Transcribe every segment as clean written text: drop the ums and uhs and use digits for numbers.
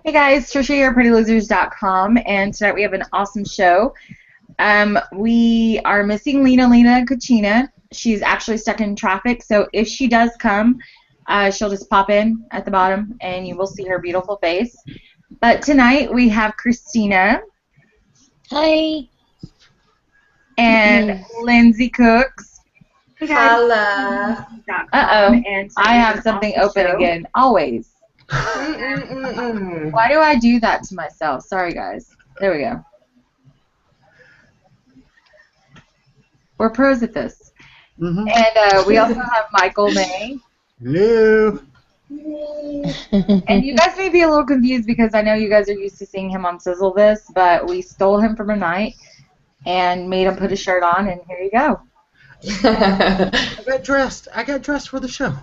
Hey guys, Tricia here, PrettyLosers.com, and tonight we have an awesome show. We are missing Lena Cucina. She's actually stuck in traffic, so if she does come, she'll just pop in at the bottom, and you will see her beautiful face. But tonight we have Christina. Hi. And Lindsay Cooks. Hey guys. Holla. Uh-oh, I have something open again, always. Why do I do that to myself? Sorry, guys. There we go. We're pros at this. And we also have Micheal May. Hello. And you guys may be a little confused because I know you guys are used to seeing him on Sizzle This, but we stole him from a night and made him put a shirt on, and here you go. I got dressed for the show.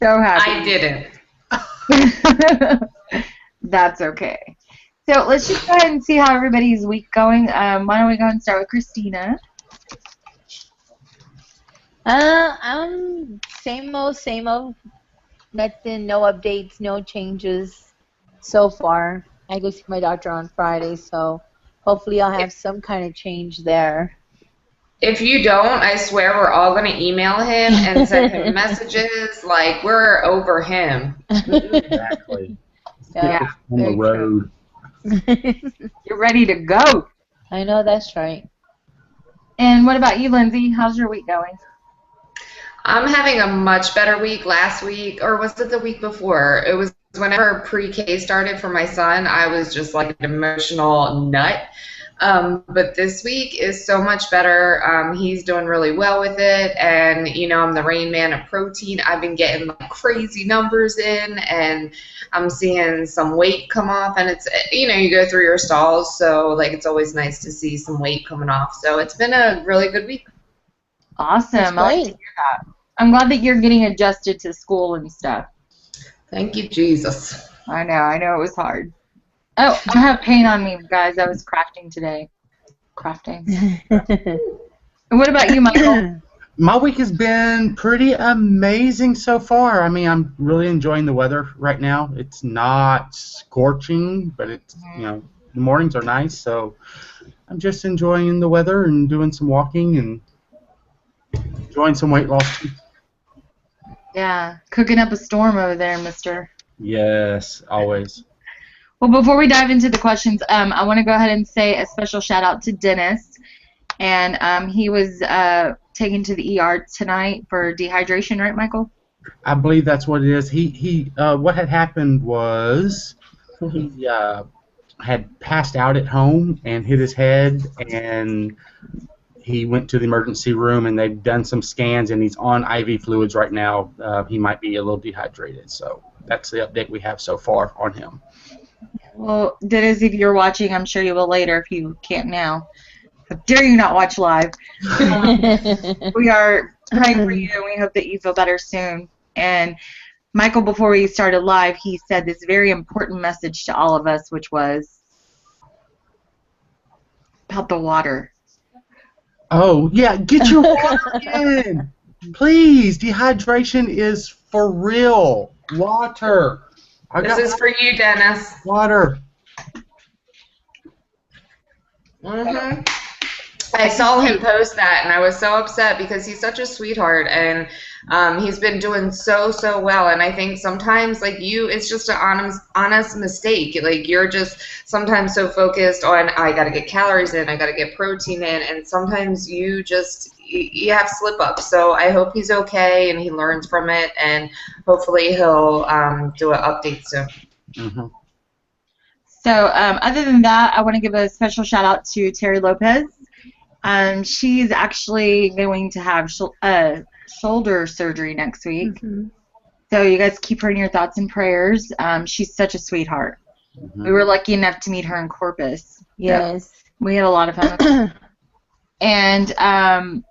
So happy. I didn't. That's okay. So let's just go ahead and see how everybody's week going. Why don't we go and start with Christina? Same old. Nothing, no updates, no changes so far. I go see my doctor on Friday, so hopefully I'll have some kind of change there. If you don't, I swear we're all going to email him and send him messages like we're over him. Exactly. Yeah, on the road. You're ready to go. I know, that's right. And what about you, Lindsay? How's your week going? I'm having a much better week. Last week, or was it the week before? It was whenever pre-K started for my son. I was just like an emotional nut. But this week is so much better. He's doing really well with it, and you know, I'm the rain man of protein. I've been getting like crazy numbers in, and I'm seeing some weight come off, and it's, you know, you go through your stalls, so like it's always nice to see some weight coming off. So it's been a really good week. Awesome. I like to hear that. I'm glad that you're getting adjusted to school and stuff. Thank you, Jesus. I know it was hard. Oh, I have paint on me, guys. I was crafting today. Crafting. And what about you, Micheal? My week has been pretty amazing so far. I mean, I'm really enjoying the weather right now. It's not scorching, but it's, you know, the mornings are nice, so I'm just enjoying the weather and doing some walking and enjoying some weight loss. Yeah, cooking up a storm over there, mister. Yes, always. Well, before we dive into the questions, I want to go ahead and say a special shout out to Dennis. And he was taken to the ER tonight for dehydration, right, Micheal? I believe that's what it is. What had happened was he had passed out at home and hit his head, and he went to the emergency room, and they've done some scans, and he's on IV fluids right now. He might be a little dehydrated, so that's the update we have so far on him. Well, Dennis, if you're watching, I'm sure you will later if you can't now. How dare you not watch live? We are praying for you, and we hope that you feel better soon. And Micheal, before we started live, he said this very important message to all of us, which was about the water. Oh, yeah, get your water in. Please, dehydration is for real. Water. This is for you, Dennis. Water. I saw him post that, and I was so upset because he's such a sweetheart, and he's been doing so well. And I think sometimes, like you, it's just an honest mistake. Like you're just sometimes so focused on, I got to get calories in, I got to get protein in, and sometimes you have slip ups. So I hope he's okay and he learns from it, and hopefully he'll do an update soon. Mm-hmm. So other than that, I want to give a special shout out to Terry Lopez. She's actually going to have shoulder surgery next week. Mm-hmm. So you guys keep her in your thoughts and prayers. She's such a sweetheart. Mm-hmm. We were lucky enough to meet her in Corpus. Yes. So we had a lot of fun with her. And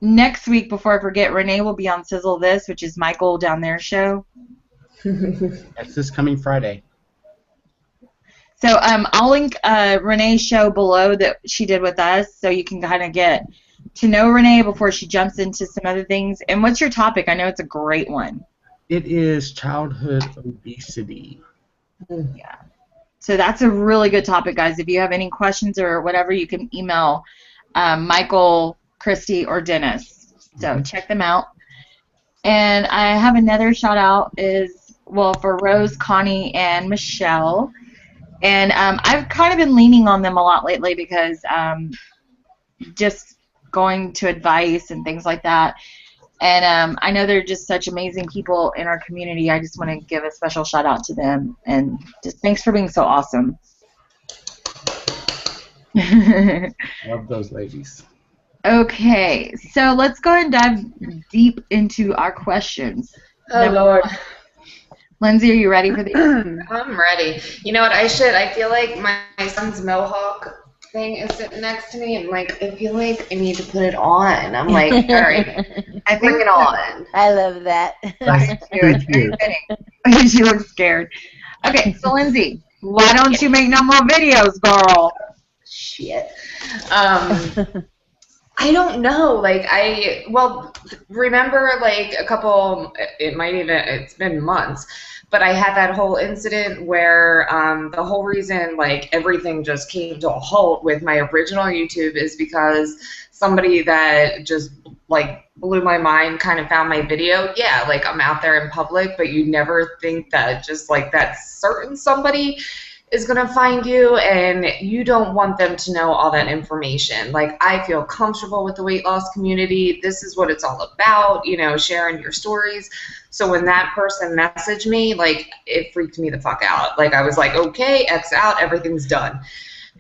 next week, before I forget, Renee will be on Sizzle This, which is Micheal down there show. That's this coming Friday. So I'll link Renee's show below that she did with us, so you can kind of get to know Renee before she jumps into some other things. And what's your topic? I know it's a great one. It is childhood obesity. Yeah. So that's a really good topic, guys. If you have any questions or whatever, you can email Michael, Christy, or Dennis. So check them out. And I have another shout out for Rose, Connie, and Micheal. And I've kind of been leaning on them a lot lately because just going to advice and things like that. And I know they're just such amazing people in our community. I just want to give a special shout out to them. And just thanks for being so awesome. Love those ladies. Okay, so let's go ahead and dive deep into our questions. Oh, Lord. Lindsay, are you ready for these? I'm ready. You know what? I feel like my son's mohawk thing is sitting next to me. I'm like, I feel like I need to put it on. I'm like, all right, bring it on. I love that. It's very fitting. She looks scared. Okay, so Lindsay, why don't you make no more videos, girl? Shit. I don't know. Like, remember, like, it's been months, but I had that whole incident where the whole reason, like, everything just came to a halt with my original YouTube is because somebody that just, like, blew my mind kind of found my video. Yeah, like, I'm out there in public, but you never think that just, like, that certain somebody is going to find you, and you don't want them to know all that information. Like, I feel comfortable with the weight loss community. This is what it's all about, you know, sharing your stories. So when that person messaged me, like, it freaked me the fuck out. Like, I was like, okay, X out, everything's done.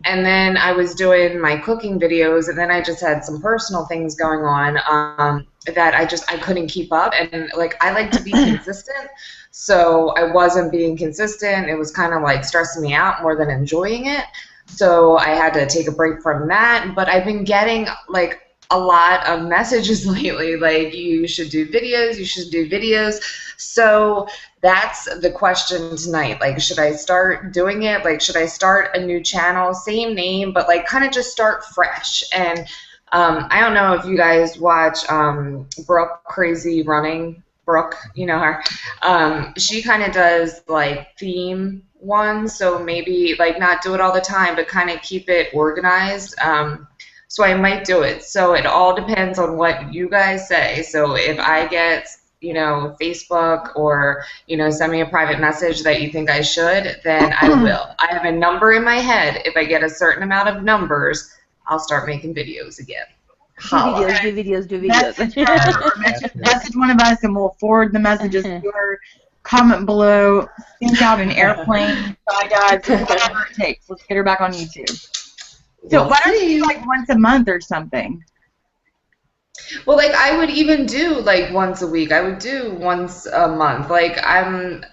And then I was doing my cooking videos, and then I just had some personal things going on that I couldn't keep up. And, like, I like to be consistent. So I wasn't being consistent. It was kind of like stressing me out more than enjoying it. So I had to take a break from that. But I've been getting like a lot of messages lately, like you should do videos, you should do videos. So that's the question tonight. Like, should I start doing it? Like, should I start a new channel, same name, but like kind of just start fresh? And I don't know if you guys watch Brooke Crazy Running. Brooke, you know her. She kind of does like theme ones, so maybe like not do it all the time, but kind of keep it organized. So I might do it. So it all depends on what you guys say. So if I get, you know, Facebook or, you know, send me a private message that you think I should, then I will. I have a number in my head. If I get a certain amount of numbers, I'll start making videos again. Do videos. Message one of us and we'll forward the messages to her. Comment below. Send out an airplane. Whatever it takes. Let's get her back on YouTube. So why don't you do like once a month or something? Well, like I would even do like once a week. I would do once a month. I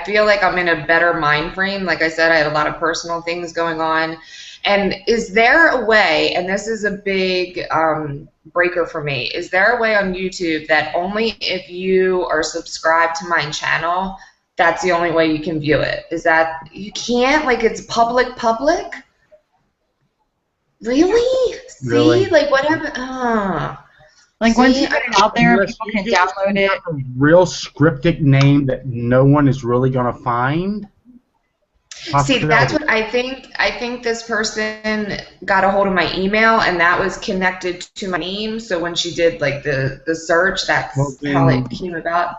feel like I'm in a better mind frame. Like I said, I had a lot of personal things going on. And is there a way, and this is a big breaker for me, is there a way on YouTube that only if you are subscribed to my channel, that's the only way you can view it? Is that, you can't? Like it's public? Really? Really? See? Like what happened? Like once you put it out there, people can download it. A real scripted name that no one is really going to find. See, that's what I think. I think this person got a hold of my email, and that was connected to my name. So when she did like the search, that's how it came about.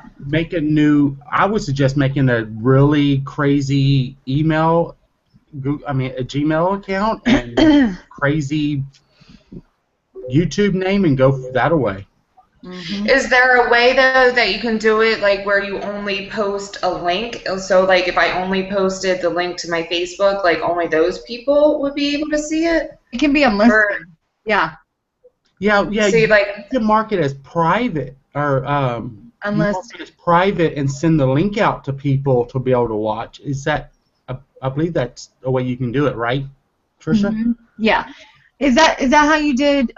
I would suggest making a really crazy email, a Gmail account, and crazy YouTube name, and go that away. Mm-hmm. Is there a way though that you can do it like where you only post a link? So like if I only posted the link to my Facebook, like only those people would be able to see it? It can be unlisted. Yeah. Yeah. See, you like can mark it as private or unlisted. Mark it as private and send the link out to people to be able to watch. Is that? I believe that's a way you can do it, right, Tricia? Mm-hmm. Yeah. Is that how you did?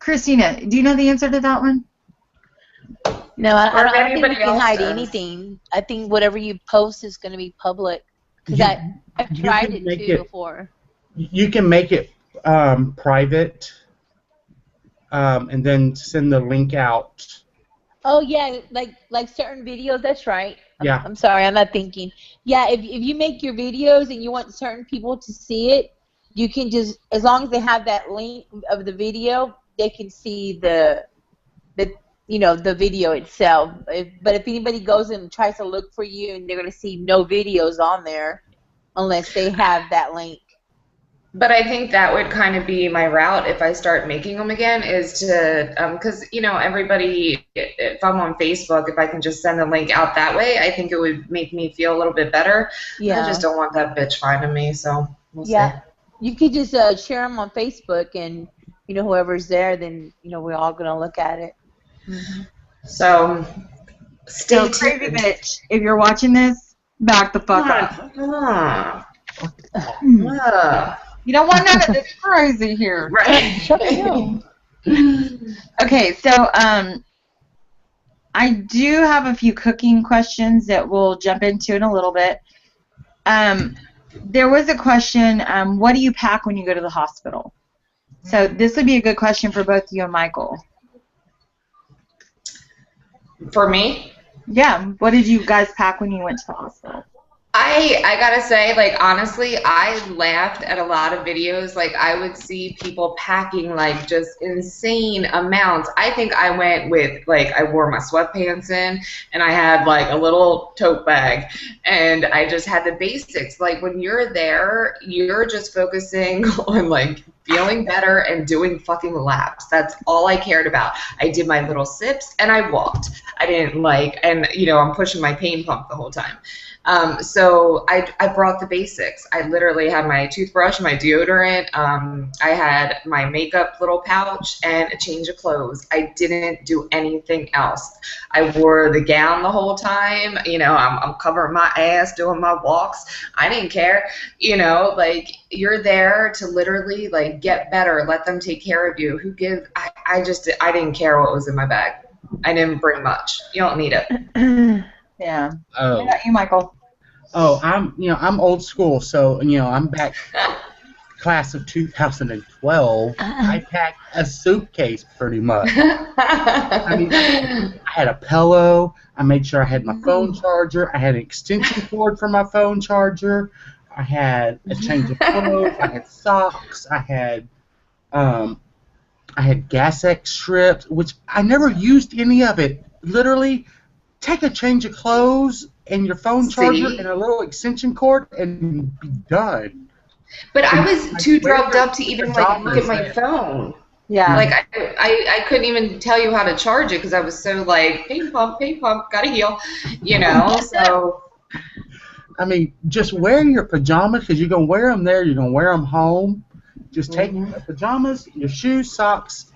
Christina, do you know the answer to that one? No, I don't think anybody you can else hide does. anything. I think whatever you post is going to be public. Because I've tried it too before. You can make it private and then send the link out Oh yeah, like certain videos. That's right. Yeah. I'm sorry, I'm not thinking. Yeah, if you make your videos and you want certain people to see it, you can just, as long as they have that link of the video, they can see the the video itself. But if anybody goes and tries to look for you, and they're gonna see no videos on there unless they have that link. But I think that would kind of be my route if I start making them again, is to, because, everybody, if I'm on Facebook, if I can just send the link out that way, I think it would make me feel a little bit better. Yeah. I just don't want that bitch finding me, so we'll see. You could just share them on Facebook, and, whoever's there, then, we're all going to look at it. Mm-hmm. So, stay tuned. Crazy bitch, if you're watching this, back the fuck up. You don't want none of this crazy here. Right. Shut up. Okay, so I do have a few cooking questions that we'll jump into in a little bit. There was a question, what do you pack when you go to the hospital? So this would be a good question for both you and Micheal. For me? Yeah, what did you guys pack when you went to the hospital? I gotta say, like, honestly, I laughed at a lot of videos. Like, I would see people packing, like, just insane amounts. I think I went with, like, I wore my sweatpants in, and I had, like, a little tote bag, and I just had the basics. Like, when you're there, you're just focusing on, like, feeling better and doing fucking laps. That's all I cared about. I did my little sips, and I walked. I didn't, like, and, I'm pushing my pain pump the whole time. So I brought the basics. I literally had my toothbrush, my deodorant. I had my makeup little pouch and a change of clothes. I didn't do anything else. I wore the gown the whole time. I'm covering my ass, doing my walks. I didn't care. Like, you're there to literally, like, get better. Let them take care of you. I didn't care what was in my bag. I didn't bring much. You don't need it. Yeah. Oh. What about you, Micheal? Oh, I'm old school, so I'm back class of 2012. I packed a suitcase pretty much. I had a pillow. I made sure I had my phone charger. I had an extension cord for my phone charger. I had a change of clothes. I had socks. I had Gas-X strips, which I never used any of it. Literally, take a change of clothes and your phone charger and a little extension cord and be done. But I was too drugged up to even, like, look at my phone. Yeah. Like, I couldn't even tell you how to charge it because I was so, like, pain pump, gotta heal, so. I mean, just wear your pajamas, because you're going to wear them there, you're going to wear them home. Just take your pajamas, your shoes, socks,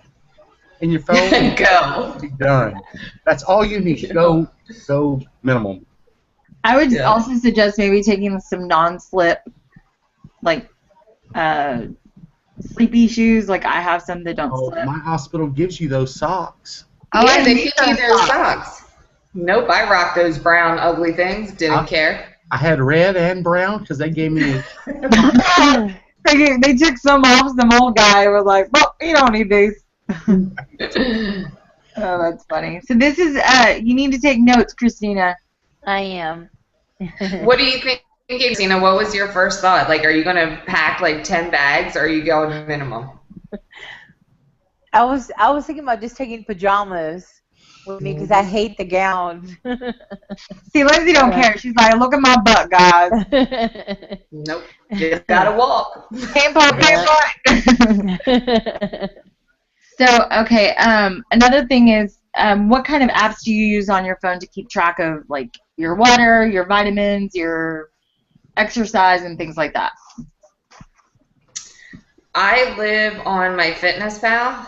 and your phone. Go. Be done. That's all you need. Go minimum. I would also suggest maybe taking some non-slip, like, sleepy shoes. Like, I have some that don't slip. My hospital gives you those socks. Yeah, they give you those socks. Nope, I rocked those brown ugly things. Didn't care. I had red and brown because they gave me. They took some off. Some old guy was like, "Well, you don't need these." Oh, that's funny. So this is you need to take notes, Christina. I am. What do you think, Christina? What was your first thought? Like, are you gonna pack like 10 bags, or are you going minimum? I was thinking about just taking pajamas with me because I hate the gowns. See, Lindsay don't care. She's like, look at my butt, guys. Nope. Just gotta walk. Pain pump. So, okay, another thing is, what kind of apps do you use on your phone to keep track of, like, your water, your vitamins, your exercise, and things like that? I live on my FitnessPal,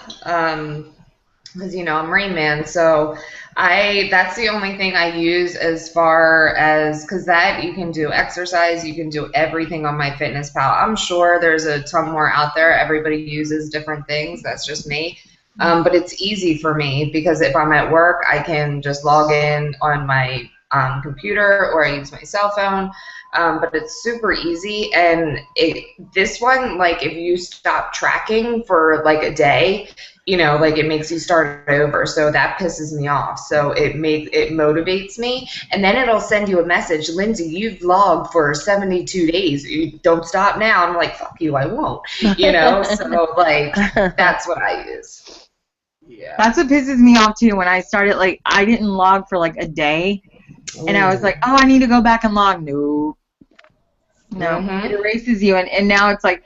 because, I'm Rain Man, so that's the only thing I use as far as, because that you can do exercise, you can do everything on my FitnessPal. I'm sure there's a ton more out there. Everybody uses different things. That's just me. But it's easy for me because if I'm at work, I can just log in on my computer or I use my cell phone. But it's super easy, and this one, like, if you stop tracking for like a day, you know, like it makes you start over. So that pisses me off. So it motivates me. And then it'll send you a message, Lindsay, you've logged for 72 days. You don't stop now. I'm like, fuck you, I won't. You know, so like that's what I use. Yeah. That's what pisses me off too. When I started, like, I didn't log for like a day, and I was like, oh, I need to go back and log. No, it erases you, and now it's like,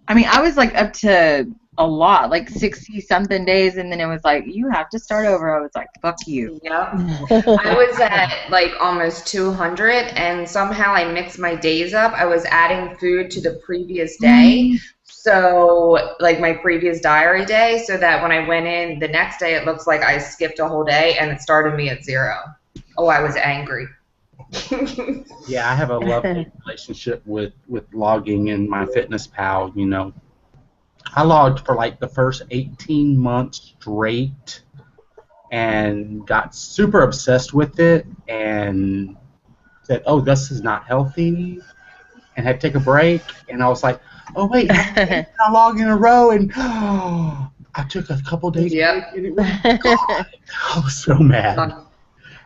I mean, I was like up to a lot, like 60 something days, and then it was like, you have to start over. I was like, fuck you. Yep. I was at like almost 200, and somehow I mixed my days up. I was adding food to the previous day. So, like my previous diary day, so that when I went in the next day, it looks like I skipped a whole day and it started me at 0. Oh, I was angry. Yeah, I have a lovely relationship with logging in my MyFitnessPal. You know, I logged for like the first 18 months straight and got super obsessed with it and said, oh, this is not healthy, and had to take a break. And I was like, oh, wait, I logged in a row, and I took a couple days break, and it was God. I was so mad.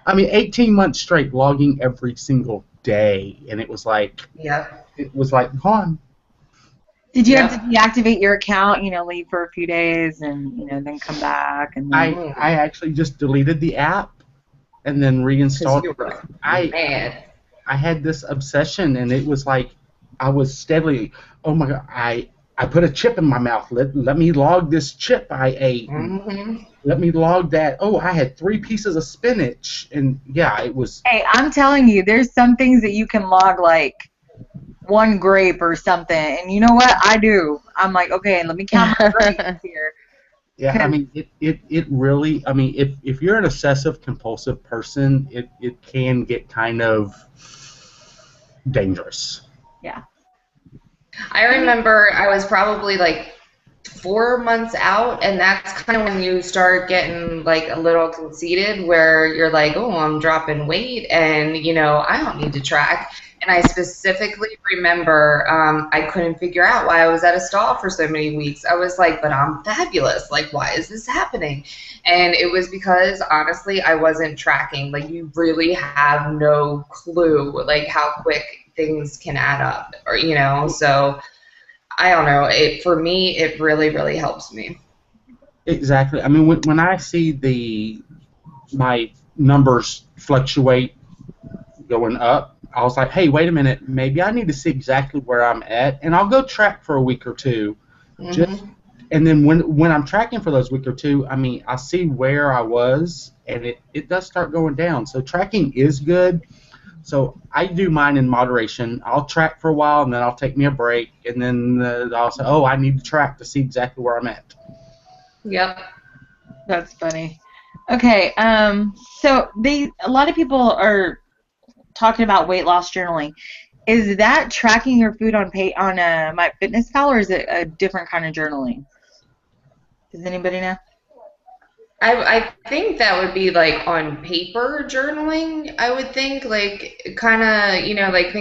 I mean, 18 months straight logging every single day, and it was like, hold on. Did you have to deactivate your account, you know, leave for a few days and, you know, then come back? And then... I actually just deleted the app and then reinstalled it. I had this obsession, and it was like I was steadily, oh my God, I put a chip in my mouth. Let me log this chip I ate. Let me log that. Oh, I had 3 pieces of spinach. And yeah, it was. Hey, I'm telling you, there's some things that you can log, like 1 grape or something. And you know what? I do. I'm like, okay, let me count my grapes here. Yeah, I mean, it really, I mean, if you're an obsessive compulsive person, it can get kind of dangerous. Yeah. I remember I was probably like 4 months out, and that's kind of when you start getting like a little conceited, where you're like, oh, I'm dropping weight, and you know, I don't need to track. And I specifically remember I couldn't figure out why I was at a stall for so many weeks. I was like, but I'm fabulous. Like, why is this happening? And it was because, honestly, I wasn't tracking. Like, you really have no clue, like, how quick things can add up, or, you know, so I don't know. For me, it really, really helps me. Exactly. I mean, when I see my numbers fluctuate going up, I was like, hey, wait a minute, maybe I need to see exactly where I'm at, and I'll go track for a week or two. And then when I'm tracking for those week or two, I mean, I see where I was, and it does start going down. So tracking is good. So I do mine in moderation. I'll track for a while, and then I'll take me a break, and then I'll say, oh, I need to track to see exactly where I'm at. Yep. That's funny. Okay, so a lot of people are talking about weight loss journaling. Is that tracking your food on MyFitnessPal, or is it a different kind of journaling? Does anybody know? I think that would be like on paper journaling. I would think, like, kind of, you know, like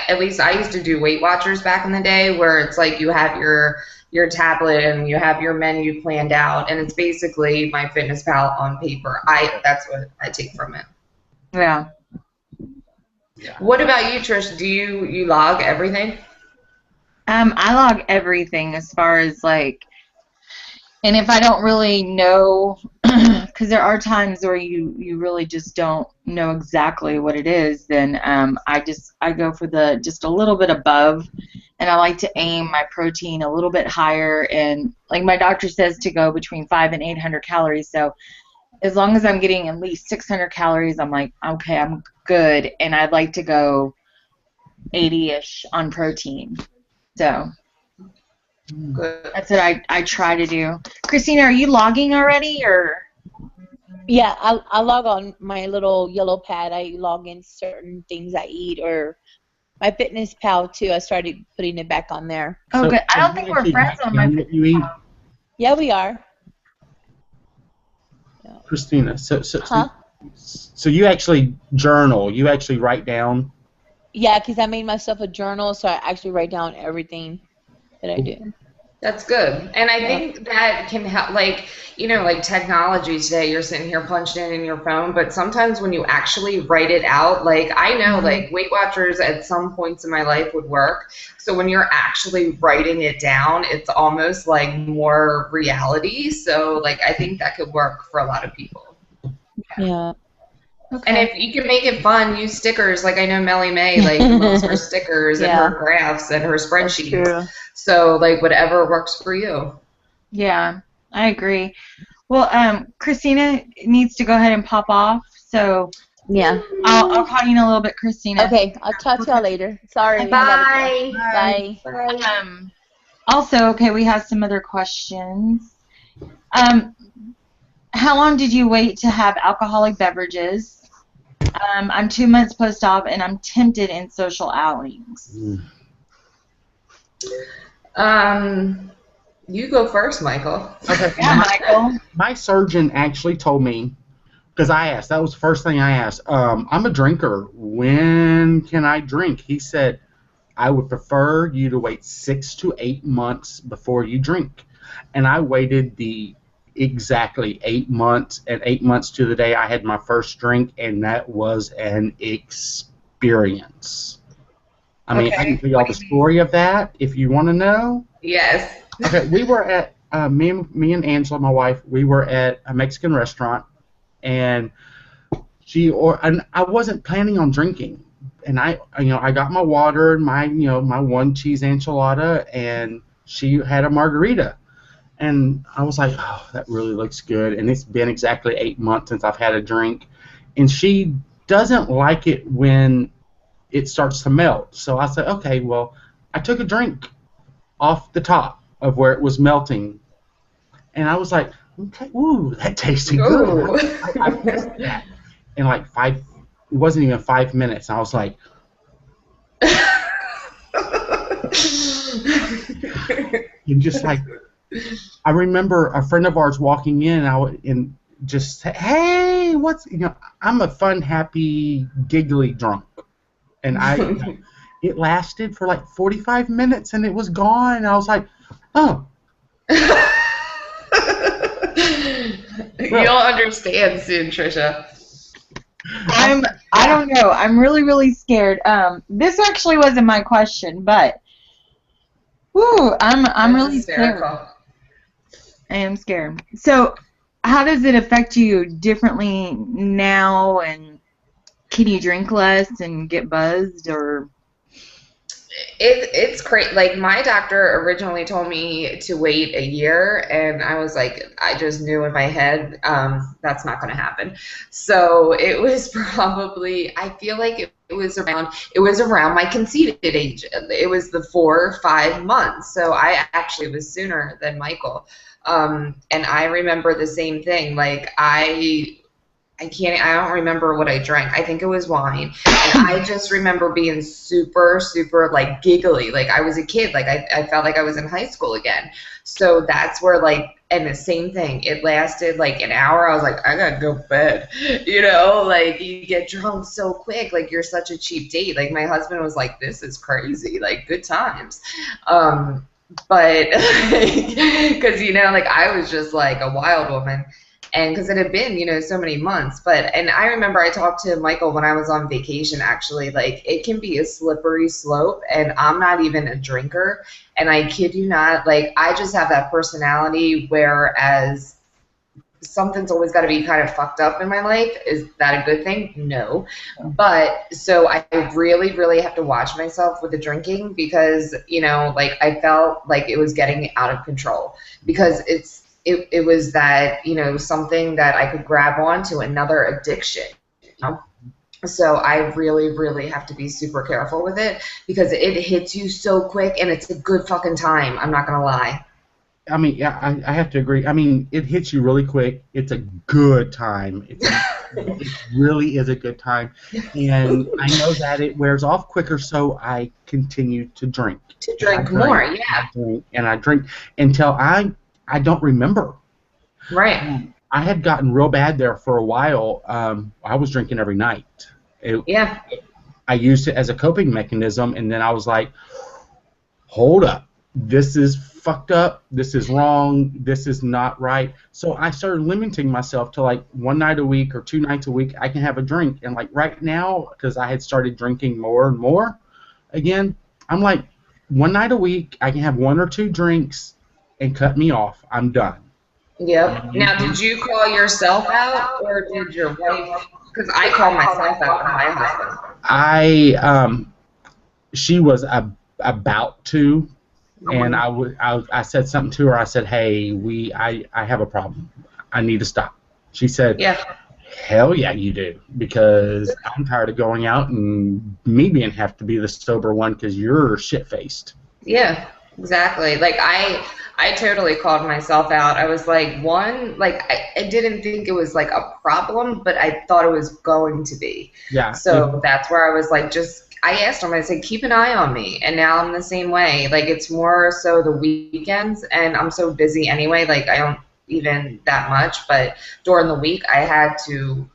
at least I used to do Weight Watchers back in the day, where it's like you have your tablet and you have your menu planned out, and it's basically MyFitnessPal on paper. That's what I take from it. Yeah. What about you, Trish? Do you log everything? I log everything as far as like, and if I don't really know, because there are times where you really just don't know exactly what it is, then I go for just a little bit above, and I like to aim my protein a little bit higher, and like my doctor says to go between 500 and 800 calories. So as long as I'm getting at least 600 calories, I'm like, okay, I'm good, and I'd like to go 80-ish on protein. So Good. that's what I try to do. Christina, are you logging already, or? Yeah, I log on my little yellow pad. I log in certain things I eat, or MyFitnessPal too. I started putting it back on there. Oh, good. I don't think we're friends on MyFitnessPal. Yeah, we are. Christina, so you actually journal. You actually write down. Yeah, because I made myself a journal, so I actually write down everything that I do. That's good. And I think that can help, like, like technology today, you're sitting here punching in your phone, but sometimes when you actually write it out, like, I know, like, Weight Watchers at some points in my life would work. So when you're actually writing it down, it's almost like more reality. So, like, I think that could work for a lot of people. Yeah. And if you can make it fun, use stickers. Like I know Melly May, like loves her stickers and her graphs and her spreadsheets. So like whatever works for you. Yeah, I agree. Well, Christina needs to go ahead and pop off. So yeah, I'll call you in a little bit, Christina. Okay, I'll talk to y'all later. Sorry. Bye. Bye. Also, okay, we have some other questions. How long did you wait to have alcoholic beverages? I'm 2 months post-op, and I'm tempted in social outings. You go first, Michael. Okay. Yeah, Michael. My surgeon actually told me, because I asked, that was the first thing I asked, I'm a drinker. When can I drink? He said, I would prefer you to wait 6 to 8 months before you drink. And I waited exactly 8 months, and 8 months to the day I had my first drink, and that was an experience. I mean, I can tell you all the story of that if you want to know. Yes. Okay, we were at me and Angela, my wife. We were at a Mexican restaurant, and and I wasn't planning on drinking, and I got my water and my my 1 cheese enchilada, and she had a margarita. And I was like, oh, that really looks good. And it's been exactly 8 months since I've had a drink. And she doesn't like it when it starts to melt. So I said, okay, well, I took a drink off the top of where it was melting. And I was like, okay, ooh, that tasted good. I tasted that in like it wasn't even 5 minutes. I was like, and just like, I remember a friend of ours walking in and just said, hey, I'm a fun, happy, giggly drunk. And it lasted for like 45 minutes and it was gone. And I was like, oh. You'll understand soon, Tricia. I don't know. I'm really, really scared. This actually wasn't my question, but I'm really hysterical. scared. I am scared. So, how does it affect you differently now? And can you drink less and get buzzed, or? It's crazy. Like my doctor originally told me to wait a year, and I was like, I just knew in my head that's not going to happen. So it was probably, I feel like it was around my conceited age. It was the 4 or 5 months. So I actually was sooner than Michael. And I remember the same thing. Like I don't remember what I drank. I think it was wine. And I just remember being super, super like giggly. Like I was a kid. Like I felt like I was in high school again. So that's where and the same thing. It lasted like an hour. I was like, I gotta go to bed. Like you get drunk so quick. Like you're such a cheap date. Like my husband was like, this is crazy. Like good times. But because, like I was just like a wild woman. And because it had been, so many months. And I remember I talked to Michael when I was on vacation, actually, like it can be a slippery slope. And I'm not even a drinker. And I kid you not, like I just have that personality, whereas something's always got to be kind of fucked up in my life. Is that a good thing? No. But so I really, really have to watch myself with the drinking because, like I felt like it was getting out of control because it was that, something that I could grab onto, another addiction, So I really, really have to be super careful with it because it hits you so quick and it's a good fucking time. I'm not going to lie. I mean, yeah, I have to agree. I mean, it hits you really quick. It's a good time. It really is a good time. And I know that it wears off quicker, so I continue to drink. To drink more, yeah. I drink until I don't remember. Right. I had gotten real bad there for a while. I was drinking every night. I used it as a coping mechanism, and then I was like, hold up. this is fucked up, this is wrong, this is not right. So I started limiting myself to like 1 night a week or 2 nights a week I can have a drink. And like right now, because I had started drinking more and more again, I'm like 1 night a week I can have 1 or 2 drinks and cut me off. I'm done. Yep. Now, did you call yourself out, or did your wife? Because I call myself out on my husband. She was about to. And I said something to her. I said, "Hey, I have a problem. I need to stop." She said, "Yeah, hell yeah, you do, because I'm tired of going out and me being have to be the sober one because you're shit faced." Yeah, exactly. Like I totally called myself out. I was like, I didn't think it was like a problem, but I thought it was going to be. Yeah. So that's where I was like, I asked him, I said, keep an eye on me. And now I'm the same way. Like, it's more so the weekends, and I'm so busy anyway. Like, I don't even that much. But during the week, I had to,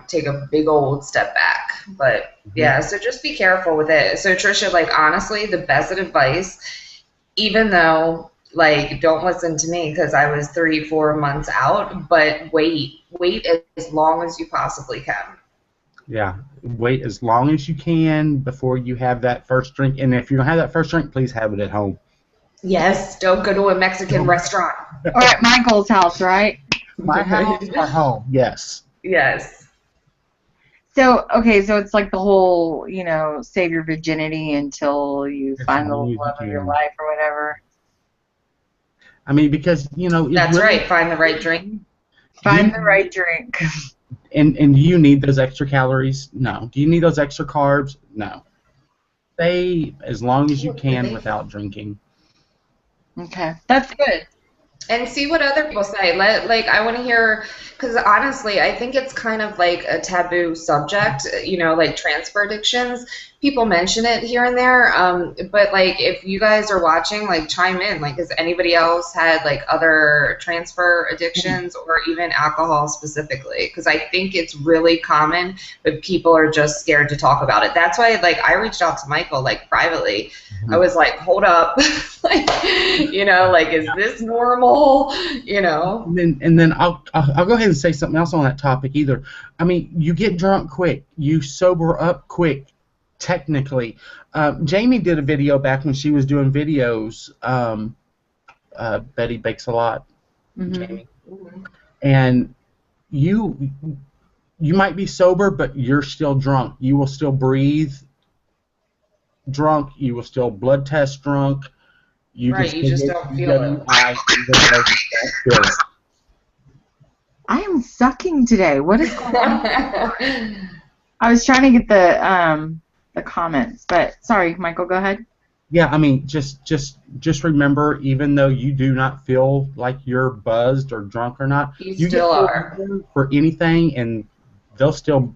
take a big old step back. But, yeah, so just be careful with it. So, Tricia, like, honestly, the best advice, even though, like, don't listen to me because I was 3-4 months out, but wait as long as you possibly can. Yeah, wait as long as you can before you have that first drink. And if you don't have that first drink, please have it at home. Yes, don't go to a Mexican restaurant. Or at Michael's house, right? My house or home, yes. Yes. So, okay, so it's like the whole, save your virginity until you find the love of your life or whatever. I mean, because, That's right, find the right drink. Find the right drink. And do you need those extra calories? No. Do you need those extra carbs? No. Stay as long as you can without drinking. Okay, that's good. And see what other people say. I want to hear, because honestly, I think it's kind of like a taboo subject, like transfer addictions. People mention it here and there, but like if you guys are watching, like chime in. Like, has anybody else had like other transfer addictions or even alcohol specifically? Because I think it's really common, but people are just scared to talk about it. That's why, like, I reached out to Micheal like privately. I was like, hold up, like, is this normal? And then I'll go ahead and say something else on that topic either. I mean, you get drunk quick, you sober up quick. Technically, Jamie did a video back when she was doing videos. Betty Bakes a Lot, Jamie, and you might be sober, but you're still drunk. You will still breathe drunk. You will still blood test drunk. You just don't feel it. I am sucking today. What is going on? I was trying to get the comments, but sorry, Michael, go ahead. Yeah, I mean, just remember, even though you do not feel like you're buzzed or drunk or not, you still are for anything, and they'll still,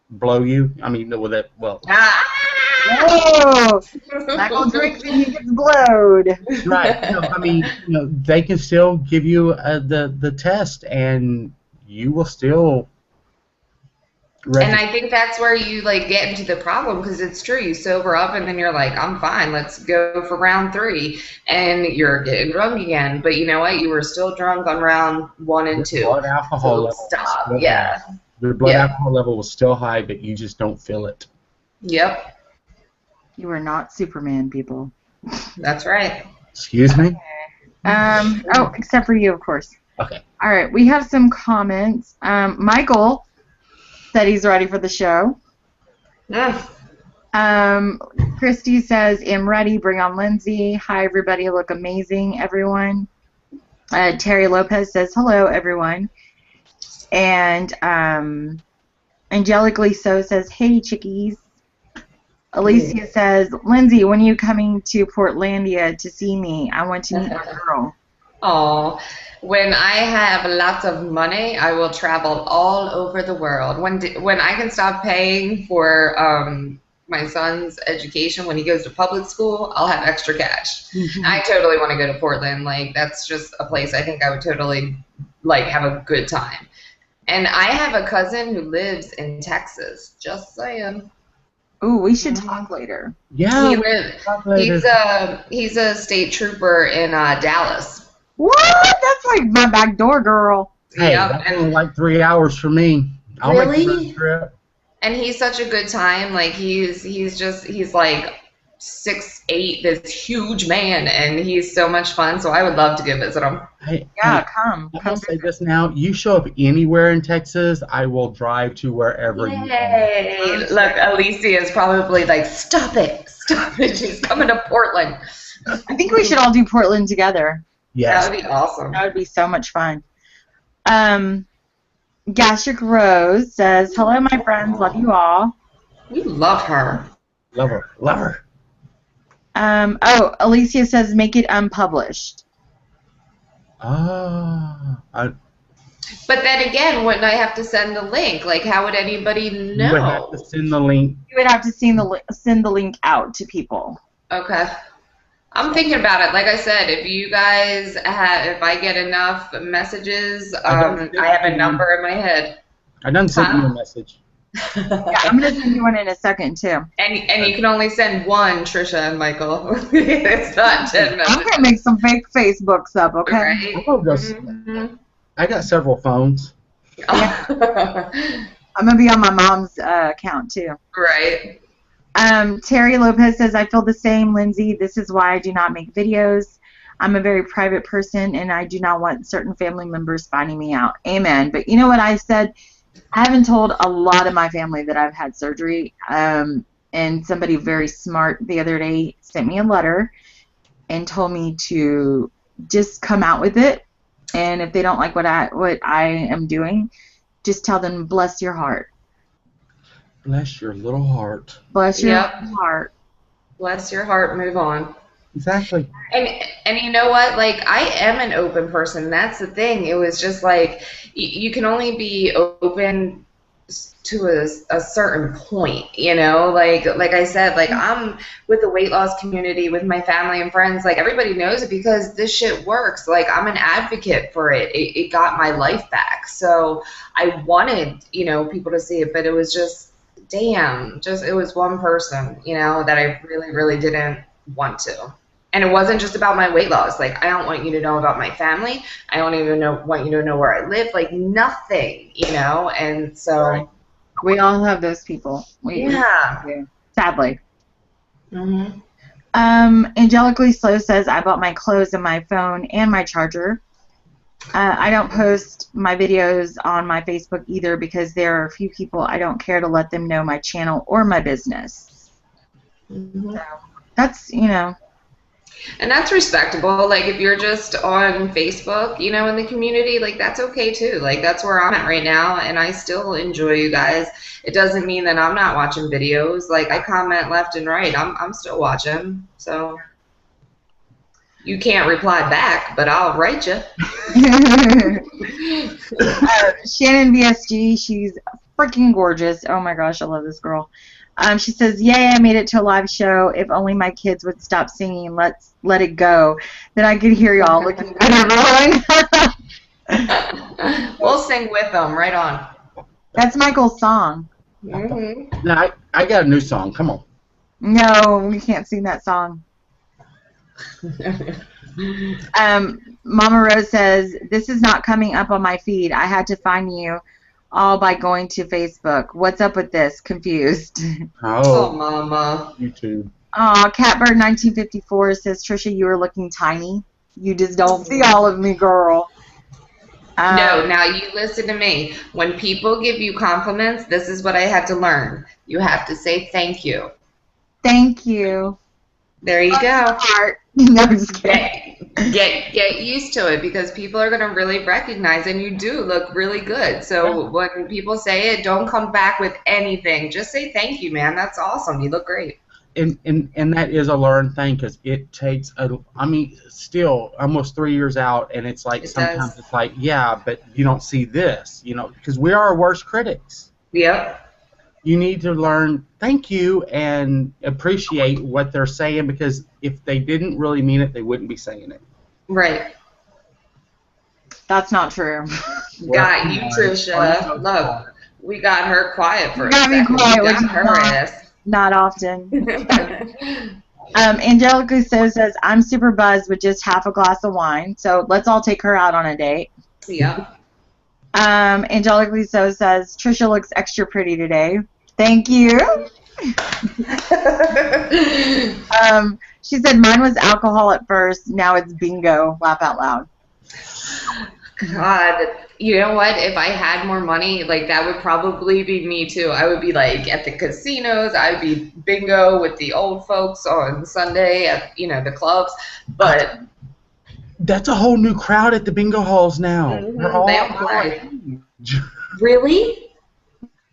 blow you. I mean, with it, well. Whoa! Michael drinks and he gets blowed. Right. I mean, they can still give you the test, and you will still. And I think that's where you get into the problem, because it's true. You sober up and then you're like, I'm fine. Let's go for round 3, and you're getting drunk again. But you know what? You were still drunk on round 1 and 2. Blood alcohol level. Stop. Yeah. Your blood alcohol level was still high, but you just don't feel it. Yep. You are not Superman, people. That's right. Excuse me. Except for you, of course. Okay. All right. We have some comments. Michael said he's ready for the show. Yeah. Christy says, I'm ready. Bring on Lindsay. Hi, everybody. Look amazing, everyone. Terry Lopez says, hello, everyone. And Angelically So says, hey, chickies. Alicia says, Lindsay, when are you coming to Portlandia to see me? I want to meet my girl. Oh, when I have lots of money, I will travel all over the world. When I can stop paying for my son's education when he goes to public school, I'll have extra cash. Mm-hmm. I totally want to go to Portland. Like, that's just a place I think I would totally have a good time. And I have a cousin who lives in Texas. Just saying. Ooh, we should talk later. Yeah. He he's a state trooper in Dallas. What? That's like my back door, girl. Hey, Yep. that's only like 3 hours for me. I'll make the road trip. And he's such a good time. Like he's like 6'8", this huge man, and he's so much fun. So I would love to go visit him. Hey, Come. I'll say this now. You show up anywhere in Texas, I will drive to wherever you are. Yay! Look, Alicia is probably like, stop it. She's coming to Portland. I think we should all do Portland together. Yes. That would be awesome. That would be so much fun. Gastric Rose says, hello, my friends. Love you all. We love her. Love her. Love her. Alicia says, make it unpublished. But then again, wouldn't I have to send the link? Like, how would anybody know? You would have to send the link. You would have to send the link out to people. Okay. I'm thinking about it. Like I said, if you guys if I get enough messages, I have a number in my head. I done sent you a message. Yeah, I'm going to send you one in a second, too. And you can only send one, Tricia and Michael. It's not 10 messages. I'm going to make some fake Facebooks up, okay? Right? I got several phones. I'm going to be on my mom's account, too. Right. Terry Lopez says, I feel the same, Lindsay. This is why I do not make videos. I'm a very private person, and I do not want certain family members finding me out. Amen. But you know what I said? I haven't told a lot of my family that I've had surgery. And somebody very smart the other day sent me a letter and told me to just come out with it. And if they don't like what I am doing, just tell them, bless your heart. Bless your little heart. Bless your heart. Bless your heart. Move on. Exactly. And you know what? Like, I am an open person. That's the thing. It was just like, you can only be open to a certain point, you know? Like I said, like, I'm with the weight loss community, with my family and friends. Like, everybody knows it because this shit works. Like, I'm an advocate for it. It got my life back. So I wanted, people to see it, but it was just, it was one person, that I really, really didn't want to. And it wasn't just about my weight loss. Like, I don't want you to know about my family. I don't even want you to know where I live. Like, nothing, And so we all have those people. Sadly. Mm-hmm. Angelically Slow says, I bought my clothes and my phone and my charger. I don't post my videos on my Facebook either because there are a few people I don't care to let them know my channel or my business. Mm-hmm. So that's, And that's respectable. Like, if you're just on Facebook, in the community, like, that's okay too. Like, that's where I'm at right now, and I still enjoy you guys. It doesn't mean that I'm not watching videos. Like, I comment left and right. I'm still watching. So you can't reply back, but I'll write you. Shannon VSG, she's freaking gorgeous. Oh my gosh, I love this girl. She says, yay, I made it to a live show. If only my kids would stop singing Let It Go, then I could hear y'all looking good, everyone. We'll sing with them. Right on. That's Michael's song. Mm-hmm. No, I got a new song. Come on. No, we can't sing that song. Mama Rose says, this is not coming up on my feed. I had to find you all by going to Facebook. What's up with this? Confused. Oh, Mama. YouTube. Oh, Catbird1954 says, Tricia, you are looking tiny. You just don't see all of me, girl. No, now you listen to me. When people give you compliments, this is what I had to learn. You have to say thank you. Thank you. There you go. Heart. No, I'm just kidding. Get used to it because people are going to really recognize, and you do look really good. So when people say it, don't come back with anything. Just say thank you, man. That's awesome. You look great. And that is a learned thing because it takes still almost 3 years out, and it's like sometimes it's like, yeah, but you don't see this, because we are our worst critics. Yep. You need to learn thank you and appreciate what they're saying because if they didn't really mean it, they wouldn't be saying it. Right. That's not true. Got you, Tricia. Look, we got her quiet for a second. Got me quiet. We got her ass. Not often. Angelica so says, I'm super buzzed with just half a glass of wine, so let's all take her out on a date. Yeah. Angelica so says, Tricia looks extra pretty today. Thank you. She said, mine was alcohol at first, now it's bingo. Laugh out loud. God, you know what? If I had more money, like that would probably be me too. I would be like at the casinos. I'd be bingo with the old folks on Sunday at the clubs. But that's a whole new crowd at the bingo halls now. They're all play. Really?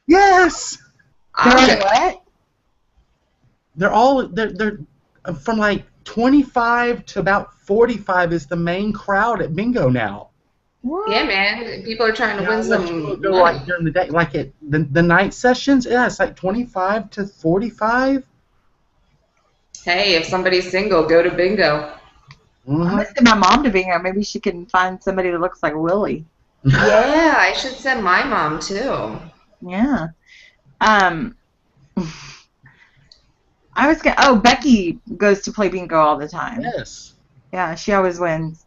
Yes. What? They're from like 25 to about 45 is the main crowd at bingo now. What? Yeah, man. People are trying to win some go like during the day, like at the night sessions. Yeah, it's like 25 to 45. Hey, if somebody's single, go to bingo. I'm gonna send my mom to bingo. Maybe she can find somebody that looks like Willie. Yeah, I should send my mom too. Yeah. I was gonna. Oh, Becky goes to play bingo all the time. Yes. Yeah, she always wins.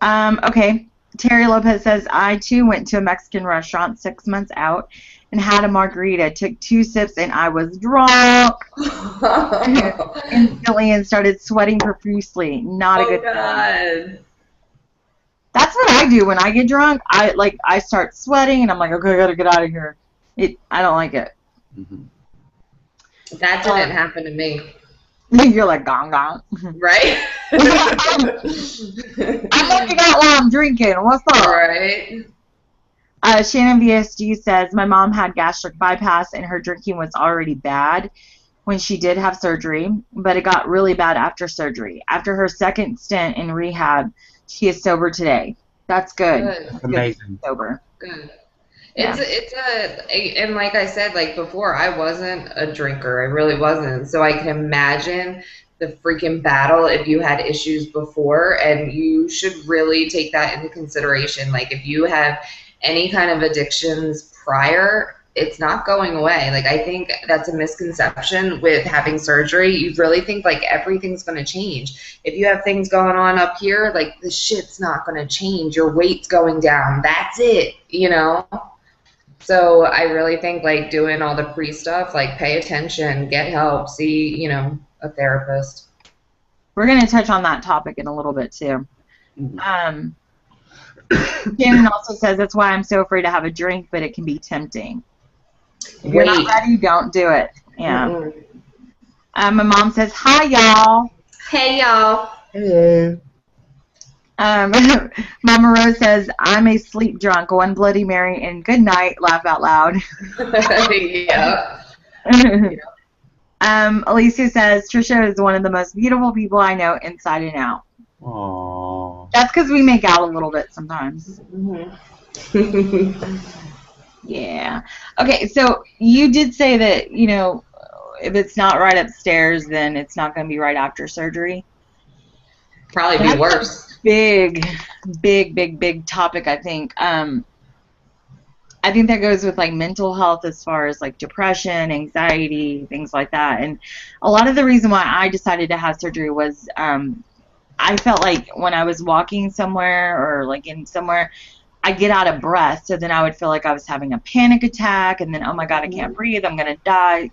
Okay. Terry Lopez says, I too went to a Mexican restaurant 6 months out and had a margarita. Took 2 sips and I was drunk instantly and started sweating profusely. Not a good thing. That's what I do when I get drunk. I start sweating and I'm like, okay, I gotta get out of here. I don't like it. Mm-hmm. That didn't happen to me. You're like, gong gong. Right? I'm looking out while I'm drinking. What's up? Right. Shannon VSG says, my mom had gastric bypass and her drinking was already bad when she did have surgery, but it got really bad after surgery. After her second stint in rehab, she is sober today. That's good. That's amazing. Good sober. Good. And like I said, like before, I wasn't a drinker. I really wasn't. So I can imagine the freaking battle if you had issues before, and you should really take that into consideration. Like if you have any kind of addictions prior, it's not going away. Like I think that's a misconception with having surgery. You really think like everything's going to change. If you have things going on up here, like the shit's not going to change. Your weight's going down. That's it, So I really think like doing all the pre-stuff, like pay attention, get help, see, a therapist. We're going to touch on that topic in a little bit too. Shannon also says, that's why I'm so afraid to have a drink, but it can be tempting. If you're not ready, don't do it. Yeah. My mom says, hi, y'all. Hey, y'all. Hello. Mama Rose says, I'm a sleep drunk, one Bloody Mary, and good night, laugh out loud. Yeah. Alicia says, Tricia is one of the most beautiful people I know inside and out. Aww. That's because we make out a little bit sometimes. Mm-hmm. Yeah. Okay, so you did say that, if it's not right upstairs, then it's not going to be right after surgery. Probably be worse. Big topic, I think. I think that goes with like mental health as far as like depression, anxiety, things like that. And a lot of the reason why I decided to have surgery was I felt like when I was walking somewhere or like in somewhere, I get out of breath. So then I would feel like I was having a panic attack, and then, oh my God, I can't breathe, I'm going to die.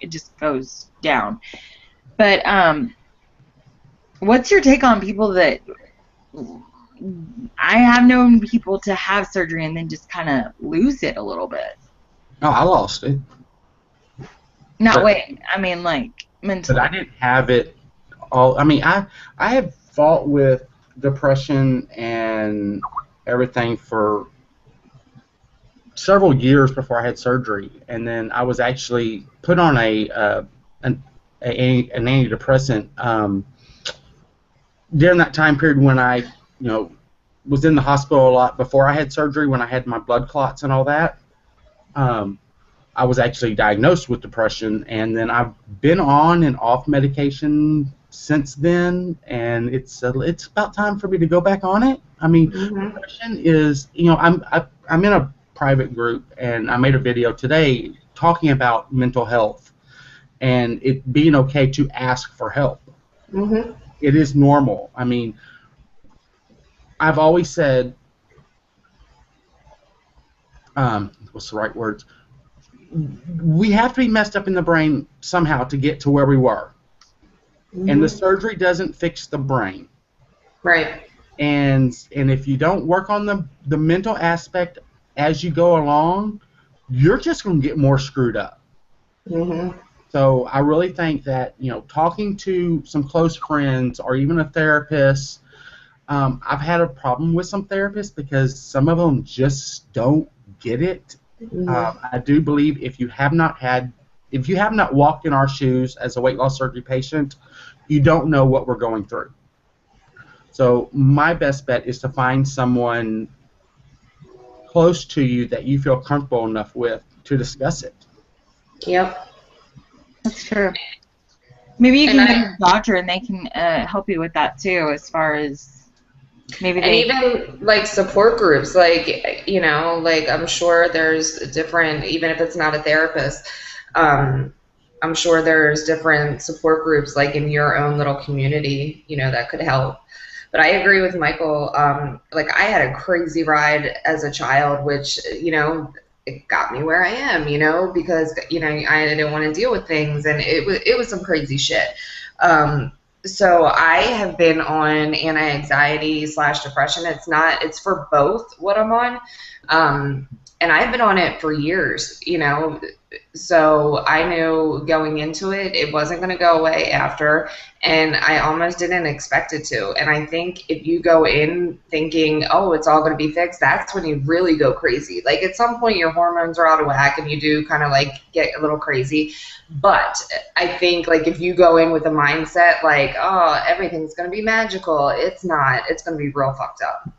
It just goes down. But what's your take on people that I have known people to have surgery and then just kind of lose it a little bit? Oh, I lost it. Like mentally. But I didn't have it all. I mean, I have fought with depression and everything for several years before I had surgery, and then I was actually put on an antidepressant during that time period when I, was in the hospital a lot before I had surgery, when I had my blood clots and all that. I was actually diagnosed with depression, and then I've been on and off medication since then, and it's about time for me to go back on it. I mean, depression is, I'm in a private group, and I made a video today talking about mental health, and it being okay to ask for help. Mm-hmm. It is normal. I mean, I've always said, what's the right words? We have to be messed up in the brain somehow to get to where we were. And the surgery doesn't fix the brain. Right. And if you don't work on the mental aspect as you go along, you're just going to get more screwed up. Mm-hmm. So I really think that, talking to some close friends or even a therapist, I've had a problem with some therapists because some of them just don't get it. I do believe if you have not walked in our shoes as a weight loss surgery patient, you don't know what we're going through. So my best bet is to find someone close to you that you feel comfortable enough with to discuss it. Yep. That's true. Maybe you can go to a doctor and they can help you with that too, as far as maybe they... And even like support groups, like, like I'm sure there's different, even if it's not a therapist, I'm sure there's different support groups like in your own little community, that could help. But I agree with Micheal. Like I had a crazy ride as a child, which, it got me where I am, because, I didn't want to deal with things, and it was some crazy shit. So I have been on anti-anxiety / depression. It's for both what I'm on. And I've been on it for years, so I knew going into it, it wasn't going to go away after, and I almost didn't expect it to. And I think if you go in thinking, oh, it's all going to be fixed, that's when you really go crazy. Like at some point your hormones are out of whack and you do kind of like get a little crazy. But I think like if you go in with a mindset like, oh, everything's going to be magical, it's not. It's going to be real fucked up.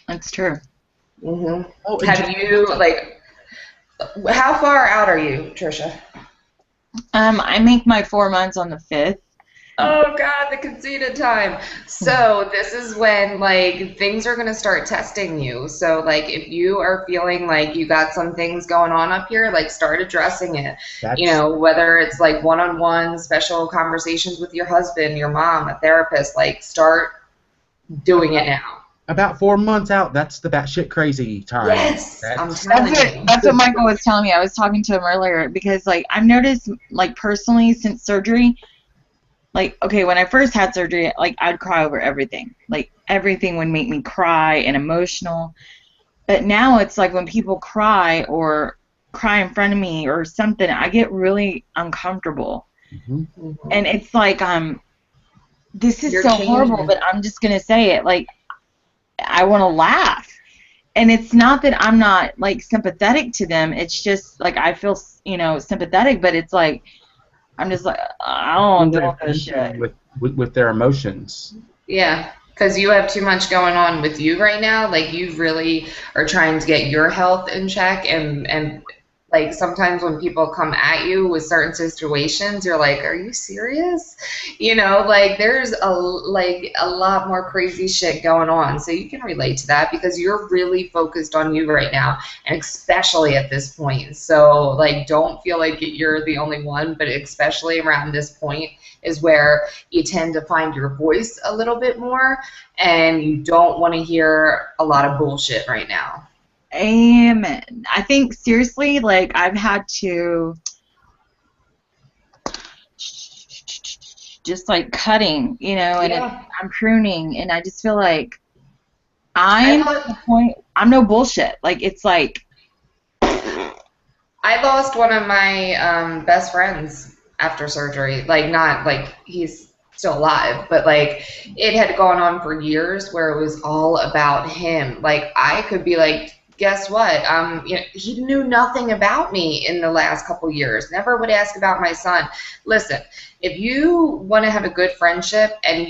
That's true. Mm-hmm. Oh, have you, like, how far out are you, Tricia? I make my 4 months on the 5th. Oh, God, the conceded time. So this is when, like, things are going to start testing you. So, like, if you are feeling like you got some things going on up here, like, start addressing it. Whether it's, like, one-on-one special conversations with your husband, your mom, a therapist, like, start doing it now. About 4 months out, that's the batshit crazy time. Yes, I'm telling you. That's what Micheal was telling me. I was talking to him earlier because, like, I've noticed, like, personally since surgery, like, okay, when I first had surgery, like, I'd cry over everything. Like, everything would make me cry and emotional. But now it's like when people cry or cry in front of me or something, I get really uncomfortable. Mm-hmm. And it's like, this is so horrible, but I'm just going to say it, like, I want to laugh. And it's not that I'm not, like, sympathetic to them. It's just, like, I feel, sympathetic, but it's like, I'm just like, I don't want to do this shit. With their emotions. Yeah, because you have too much going on with you right now. Like, you really are trying to get your health in check, and like, sometimes when people come at you with certain situations, you're like, are you serious? Like, there's a lot more crazy shit going on. So you can relate to that because you're really focused on you right now, and especially at this point. So, like, don't feel like you're the only one, but especially around this point is where you tend to find your voice a little bit more, and you don't want to hear a lot of bullshit right now. Amen. I think seriously, like, I've had to just like cutting, and I'm pruning, and I just feel like I'm at the point, I'm no bullshit. Like, it's like I lost one of my best friends after surgery. Like, not like he's still alive, but like it had gone on for years where it was all about him. Like, I could be like, guess what? He knew nothing about me in the last couple years. Never would ask about my son. Listen, if you want to have a good friendship and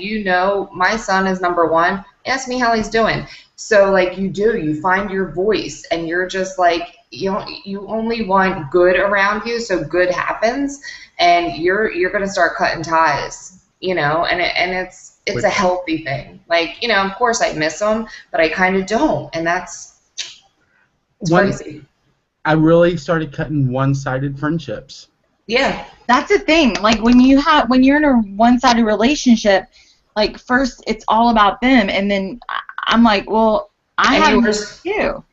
my son is number one, ask me how he's doing. So, like, you find your voice, and you're just like, you only want good around you, so good happens, and you're going to start cutting ties, and it's a healthy thing. Like, of course I miss him, but I kind of don't, and that's crazy. I really started cutting one-sided friendships. Yeah. That's the thing. Like when you're in a one-sided relationship, like first it's all about them, and then I'm like, well, I And have you were you.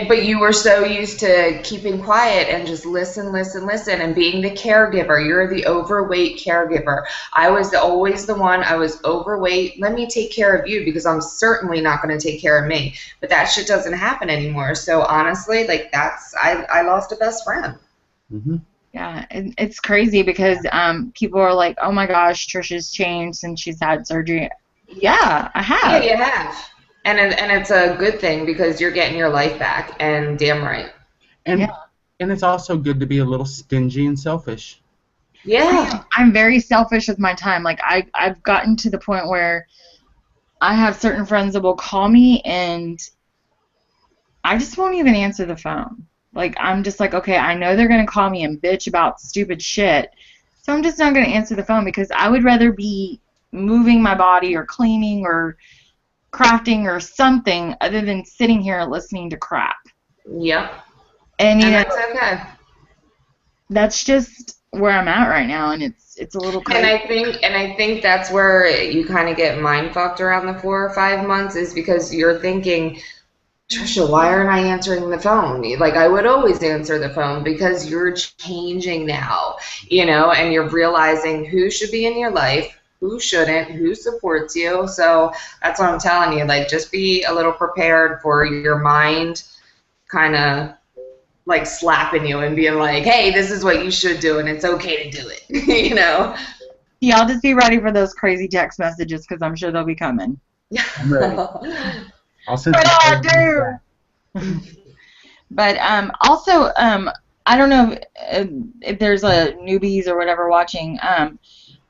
but you were so used to keeping quiet and just listen, listen, listen, and being the caregiver. You're the overweight caregiver. I was always the one. I was overweight. Let me take care of you because I'm certainly not going to take care of me. But that shit doesn't happen anymore. So honestly, like I lost a best friend. Mm-hmm. Yeah, it's crazy because people are like, oh my gosh, Tricia's changed since she's had surgery. Yeah, I Yeah, have. you have. And it's a good thing because you're getting your life back, and damn right. And Yeah. and it's also good to be a little stingy and selfish. Yeah. I'm very selfish with my time. Like I've gotten to the point where I have certain friends that will call me and I just won't even answer the phone. Like I'm just like, okay, I know they're gonna call me and bitch about stupid shit, so I'm just not gonna answer the phone because I would rather be moving my body or cleaning or crafting or something other than sitting here listening to crap. Yep. And And that's okay. that's just where I'm at right now, and it's a little And crazy. I think that's where you kind of get mind fucked around the 4 or 5 months is because you're thinking, Tricia, why aren't I answering the phone? Like I would always answer the phone because you're changing now, and you're realizing who should be in your life, who shouldn't, who supports you. So that's what I'm telling you. Like just be a little prepared for your mind kind of like slapping you and being like, hey, this is what you should do and it's okay to do it. Yeah, I'll just be ready for those crazy text messages because I'm sure they'll be coming. I'm ready. I'll send What some do I do? But also, I don't know if there's a newbies or whatever watching.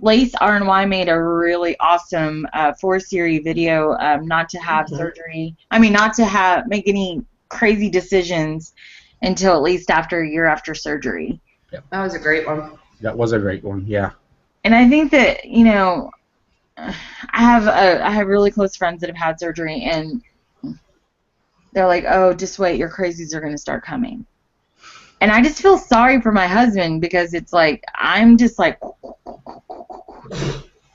Lace R&Y made a really awesome 4-series video, not to have surgery. I mean, not to make any crazy decisions until at least after a year after surgery. That was a great one. That was a great one, yeah. And I think that, I have really close friends that have had surgery, and they're like, oh, just wait, your crazies are going to start coming. And I just feel sorry for my husband because it's like, I'm just like,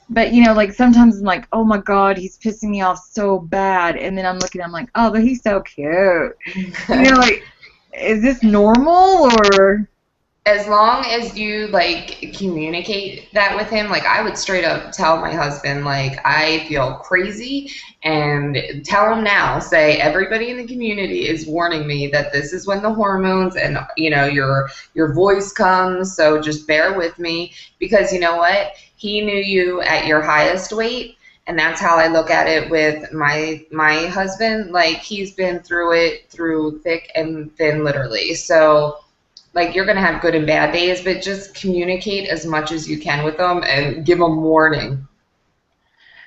but like sometimes I'm like, oh my God, he's pissing me off so bad. And then I'm looking, I'm like, oh, but he's so cute. Like, is this normal or? As long as you like communicate that with him, like I would straight up tell my husband, like I feel crazy, and tell him now, say everybody in the community is warning me that this is when the hormones and your voice comes, so just bear with me, because you know what, he knew you at your highest weight, and that's how I look at it with my husband. Like he's been through it through thick and thin, literally. So like you're gonna have good and bad days, but just communicate as much as you can with them and give them warning.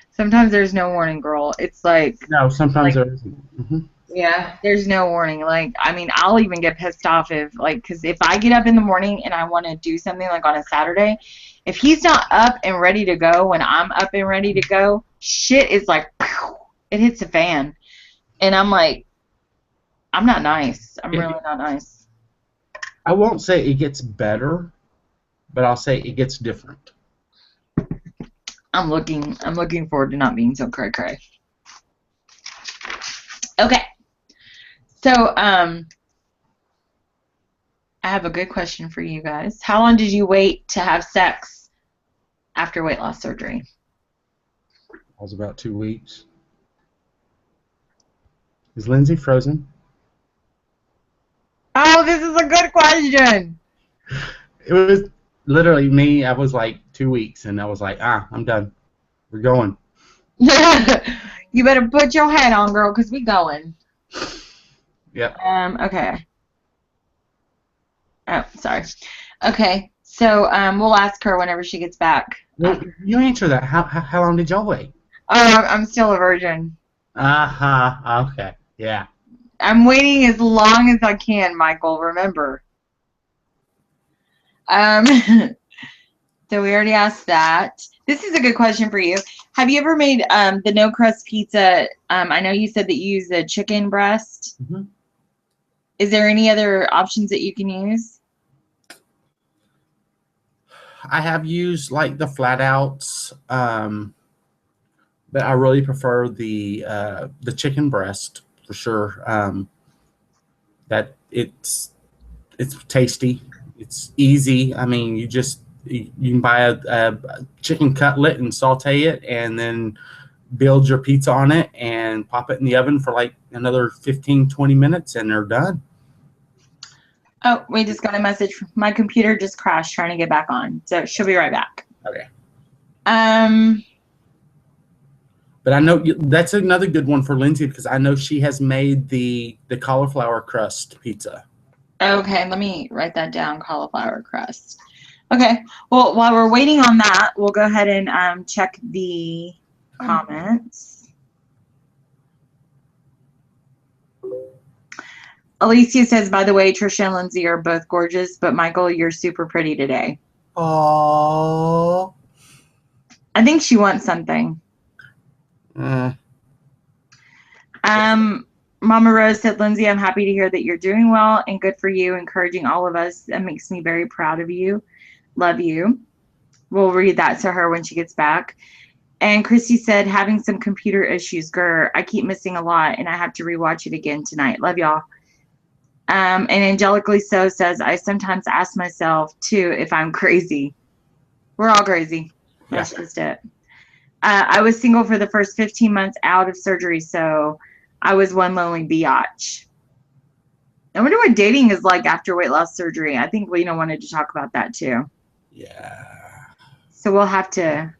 Sometimes there's no warning, girl. It's like, No, sometimes there isn't. Mm-hmm. Yeah. there's no warning. Like, I mean, I'll even get pissed off because if I get up in the morning and I want to do something like on a Saturday, if he's not up and ready to go when I'm up and ready to go, shit is like, it hits the fan. And I'm like, I'm not nice. I'm really not nice. I won't say it gets better, but I'll say it gets different. I'm looking forward to not being so cray-cray. Okay. So, I have a good question for you guys. How long did you wait to have sex after weight loss surgery? It was about 2 weeks. Is Lindsay frozen? Oh, this is a good question. It was literally me. I was like 2 weeks, and I was like, I'm done. We're going. You better put your head on, girl, because we going. Yep. Okay. Oh, sorry. Okay, so we'll ask her whenever she gets back. Well, you answer that. How long did y'all wait? Oh, I'm still a virgin. Okay. Yeah. I'm waiting as long as I can, Michael. Remember. So we already asked that. This is a good question for you. Have you ever made the no crust pizza? I know you said that you use the chicken breast. Mm-hmm. Is there any other options that you can use? I have used like the flat outs, but I really prefer the chicken breast for sure. That it's tasty. It's easy. I mean, you can buy a chicken cutlet and saute it, and then build your pizza on it and pop it in the oven for like another 15-20 minutes, and they're done. Oh, we just got a message. My computer just crashed trying to get back on, so she'll be right back. Okay. But I know that's another good one for Lindsay, because I know she has made the cauliflower crust pizza. Okay, let me write that down, cauliflower crust. Okay, well, while we're waiting on that, we'll go ahead and check the comments. Alicia says, by the way, Tricia and Lindsay are both gorgeous, but Micheal, you're super pretty today. Aww. I think she wants something. Mama Rose said, Lindsay, I'm happy to hear that you're doing well and good for you, encouraging all of us. That makes me very proud of you. Love you. We'll read that to her when she gets back. And Christy said, having some computer issues, grr. I keep missing a lot, and I have to rewatch it again tonight. Love y'all. And Angelically So says, I sometimes ask myself, too, if I'm crazy. We're all crazy. That's just it. I was single for the first 15 months out of surgery, so I was one lonely biatch. I wonder what dating is like after weight loss surgery. I think Lena wanted to talk about that, too. Yeah. So we'll have to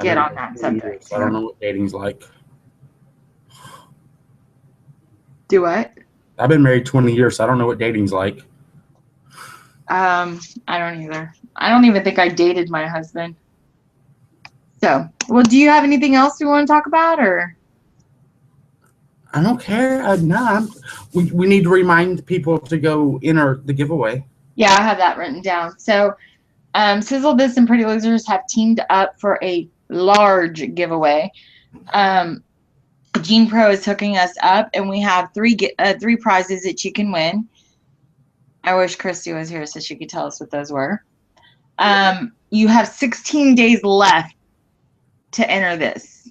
get on that subject. I don't know what dating's like. Do what? I've been married 20 years, so I don't know what dating's like. I don't either. I don't even think I dated my husband. So, well, do you have anything else you want to talk about, or? I don't care. No, we need to remind people to go enter the giveaway. Yeah, I have that written down. So, Sizzle This and Pretty Losers have teamed up for a large giveaway. GENEPRO is hooking us up, and we have three prizes that you can win. I wish Christy was here so she could tell us what those were. You have 16 days left to enter this.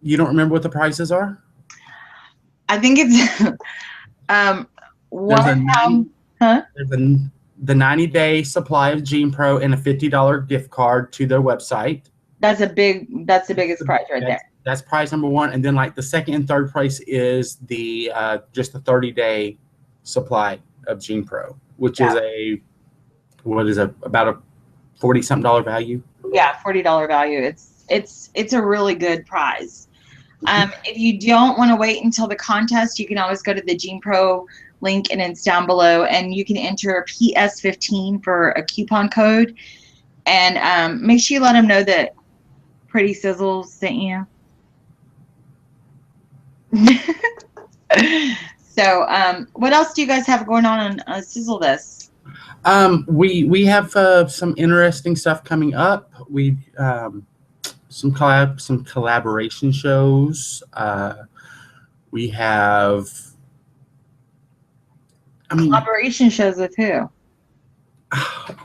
You don't remember what the prizes are? I think it's There's the 90-day supply of GENEPRO and a $50 gift card to their website. That's the biggest prize right there. That's prize number one, and then like the second and third place is the just the 30-day supply of GENEPRO, which is about a $40-something value. Yeah, $40 value. It's a really good prize. If you don't want to wait until the contest, you can always go to the GENEPRO link, and it's down below, and you can enter PS15 for a coupon code, and make sure you let them know that Pretty Sizzle sent you. So, what else do you guys have going on Sizzle This? We have some interesting stuff coming up. We some collaboration shows. We have Collaboration shows with who?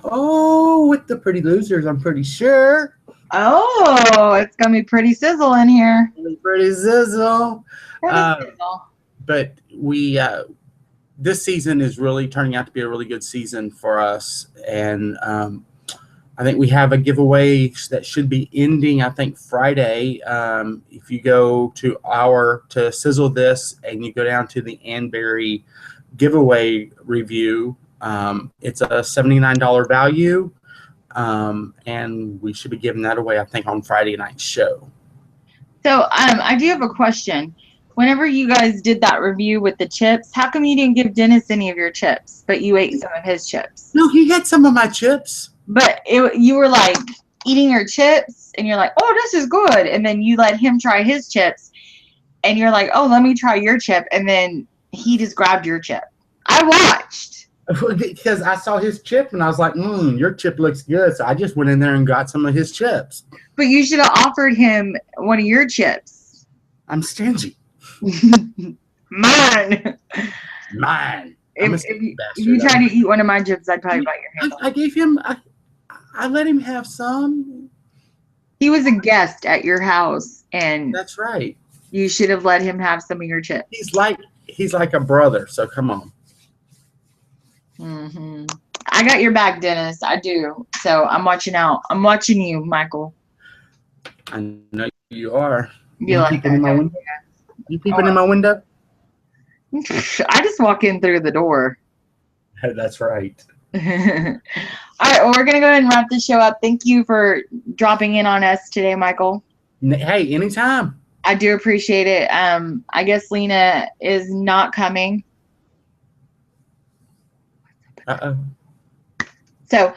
Oh, with the Pretty Losers, I'm pretty sure. Oh, it's gonna be Pretty Sizzle in here. Pretty Sizzle. Sizzle. But we this season is really turning out to be a really good season for us, and I think we have a giveaway that should be ending, I think, Friday. If you go to Sizzle This and you go down to the Anberry giveaway review, it's a $79 value, and we should be giving that away, I think, on Friday night's show. So I do have a question. Whenever you guys did that review with the chips, how come you didn't give Dennis any of your chips, but you ate some of his chips? No, he had some of my chips. But you were like eating your chips, and you're like, oh, this is good. And then you let him try his chips, and you're like, oh, let me try your chip. And then he just grabbed your chip. I watched. Because I saw his chip, and I was like, your chip looks good. So I just went in there and got some of his chips. But you should have offered him one of your chips. I'm stingy. Mine. Mine. If you tried to eat one of my chips, I'd probably bite your hand off. I gave him. I let him have some. He was a guest at your house, and That's right. you should have let him have some of your chips. He's like a brother. So come on. I got your back, Dennis. I do. So I'm watching out. I'm watching you, Michael. I know you are. You like peeping that, in my window? You peeping in my window? I just walk in through the door. That's right. All right, well, we're going to go ahead and wrap the show up. Thank you for dropping in on us today, Michael. Hey, anytime. I do appreciate it. I guess Lena is not coming. Uh-oh. So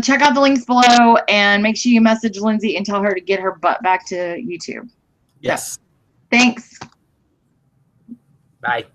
check out the links below and make sure you message Lindsay and tell her to get her butt back to YouTube. Yes. So, thanks. Bye.